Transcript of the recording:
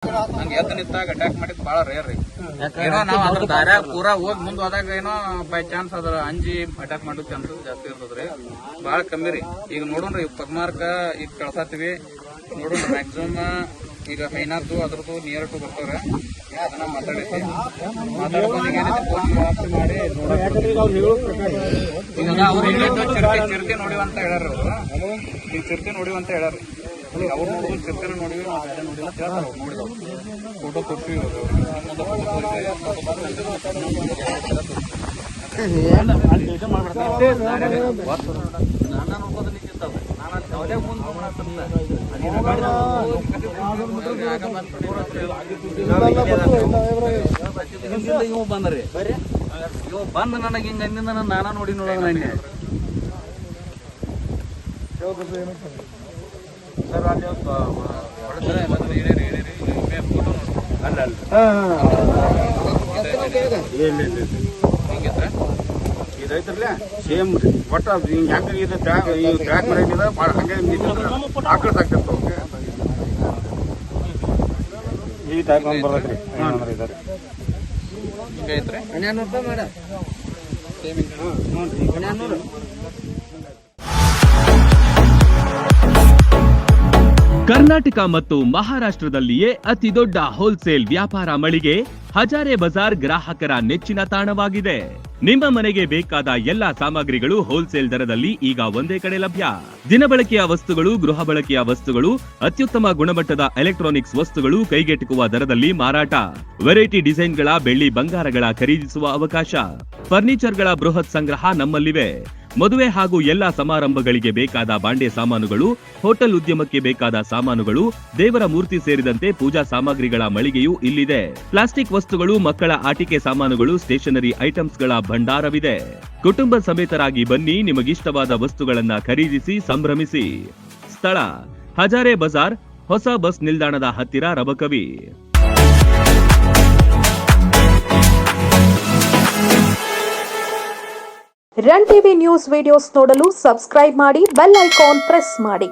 ಹಂಗೆ ಎದ್ದು ನಿಂತಾಗ ಅಟ್ಯಾಕ್ ಮಾಡಿದ್ ಬಾಳ ರೇರ್ ರೀ. ಏನೋ ನಾವ್ ಅದ್ರ ದಾರ್ಯಾಗ ಪೂರಾ ಹೋಗಿ ಮುಂದ್ ಹೋದಾಗ ಏನೋ ಬೈ ಚಾನ್ಸ್ ಅದ್ರ ಅಂಜಿ ಅಟ್ಯಾಕ್ ಮಾಡೋ ಚಾನ್ಸಸ್ ಜಾಸ್ತಿ ಇರ್ತದ್ರಿ. ಬಾಳ ಕಮ್ಮಿ ರೀ. ಈಗ ನೋಡೋಣ್ರಿ ಪದ್ಮಾರ್ಕ ಈಗ ಕಳ್ಸಾತೀವಿ ನೋಡೋಣ ಮ್ಯಾಕ್ಸಿಮಮ್ ಈಗ ಹೈನಾದ್ದು ಅದ್ರದ್ದು ನಿಯರ್ ಟು ಬರ್ತಾವ್ರೆ. ಅದನ್ನ ಮಾತಾಡಿಸಿ ಮಾತಾಡ್ಕೊಂಡು ಈಗ ಏನೈತಿ ಫೋನ್ ವ್ಯವಸ್ಥೆ ಮಾಡಿ ಈಗ ಅವ್ರು ಹೇಳಿದ್ದು ಚಿರತೆ ನೋಡಿವ ಅಂತ ಹೇಳ್ಯಾರ. ಅವ್ರು ಈಗ ಚಿರತೆ ನೋಡಿವ ಅಂತ ಹೇಳ್ಯಾರ. ಅವ್ರು ನೋಡಿದ್ರು ಚಿರತೆನ ನೋಡಿವಿ, ನಾವು ಬೇರೆ ನೋಡಿಲ್ಲ ಅಂತ ಹೇಳ್ತಾರೆ. ಅವ್ರು ನೋಡಿದವ್ರು ಫೋಟೋ ತೋರಿಸಿ ಇವ್ ಬಂದ್ರಿ. ಇವ್ ಬಂದ್ ನನಗೆ ಹಿಂಗ ಅಂದಿಂದ ನಾನಾ ನೋಡಿ ನೋಡೋಣ ಸರ್. ಅಲ್ಲಿ ಇದೈತ್ರಲ್ಲ ಸೇಮ್ ರೀ. ಒಟ್ಟ ಹಿಂಗೆ ಯಾಕೆ ಇದು ಟ್ರ್ಯಾಕ್ ಮರ್ಯಾದ ಭಾಳ ಹಂಗೆ ಆಕಳ ಸಾಕ್ತಿರ್ತಾವ. ಈ ಟೈಪ್ ಒಂದು ಬರ್ತೈತ್ರಿ. ಇದಾರೆ ಈಗ ಐತ್ರಿ 1200 ರೂಪಾಯಿ ಮೇಡ. ಹ್ಞೂ 1200. ಕರ್ನಾಟಕ ಮತ್ತು ಮಹಾರಾಷ್ಟ್ರದಲ್ಲಿಯೇ ಅತಿ ದೊಡ್ಡ ಹೋಲ್ಸೇಲ್ ವ್ಯಾಪಾರ ಮಳಿಗೆ ಹಜಾರೆ ಬಜಾರ್ ಗ್ರಾಹಕರ ನೆಚ್ಚಿನ ತಾಣವಾಗಿದೆ. ನಿಮ್ಮ ಮನೆಗೆ ಬೇಕಾದ ಎಲ್ಲಾ ಸಾಮಗ್ರಿಗಳು ಹೋಲ್ಸೇಲ್ ದರದಲ್ಲಿ ಈಗ ಒಂದೇ ಕಡೆ ಲಭ್ಯ. ದಿನಬಳಕೆಯ ವಸ್ತುಗಳು, ಗೃಹ ಬಳಕೆಯ ವಸ್ತುಗಳು, ಅತ್ಯುತ್ತಮ ಗುಣಮಟ್ಟದ ಎಲೆಕ್ಟ್ರಾನಿಕ್ಸ್ ವಸ್ತುಗಳು ಕೈಗೆಟುಕುವ ದರದಲ್ಲಿ ಮಾರಾಟ. ವೆರೈಟಿ ಡಿಸೈನ್ಗಳ ಬೆಳ್ಳಿ ಬಂಗಾರಗಳ ಖರೀದಿಸುವ ಅವಕಾಶ. ಫರ್ನಿಚರ್ಗಳ ಬೃಹತ್ ಸಂಗ್ರಹ ನಮ್ಮಲ್ಲಿವೆ. ಮದುವೆ ಹಾಗೂ ಎಲ್ಲಾ ಸಮಾರಂಭಗಳಿಗೆ ಬೇಕಾದ ಬಾಂಡೆ ಸಾಮಾನುಗಳು, ಹೋಟೆಲ್ ಉದ್ಯಮಕ್ಕೆ ಬೇಕಾದ ಸಾಮಾನುಗಳು, ದೇವರ ಮೂರ್ತಿ ಸೇರಿದಂತೆ ಪೂಜಾ ಸಾಮಗ್ರಿಗಳ ಮಳಿಗೆಯೂ ಇಲ್ಲಿದೆ. ಪ್ಲಾಸ್ಟಿಕ್ ವಸ್ತುಗಳು, ಮಕ್ಕಳ ಆಟಿಕೆ ಸಾಮಾನುಗಳು, ಸ್ಟೇಷನರಿ ಐಟಮ್ಸ್ಗಳ ಭಂಡಾರವಿದೆ. ಕುಟುಂಬ ಸಮೇತರಾಗಿ ಬನ್ನಿ, ನಿಮಗಿಷ್ಟವಾದ ವಸ್ತುಗಳನ್ನ ಖರೀದಿಸಿ ಸಂಭ್ರಮಿಸಿ. ಸ್ಥಳ ಹಜಾರೆ ಬಜಾರ್, ಹೊಸ ಬಸ್ ನಿಲ್ದಾಣದ ಹತ್ತಿರ, Rabakavi. Run TV news videos ನೋಡಲು ಸಬ್ಸ್ಕ್ರೈಬ್ ಮಾಡಿ, ಬೆಲ್ ಐಕಾನ್ ಪ್ರೆಸ್ ಮಾಡಿ.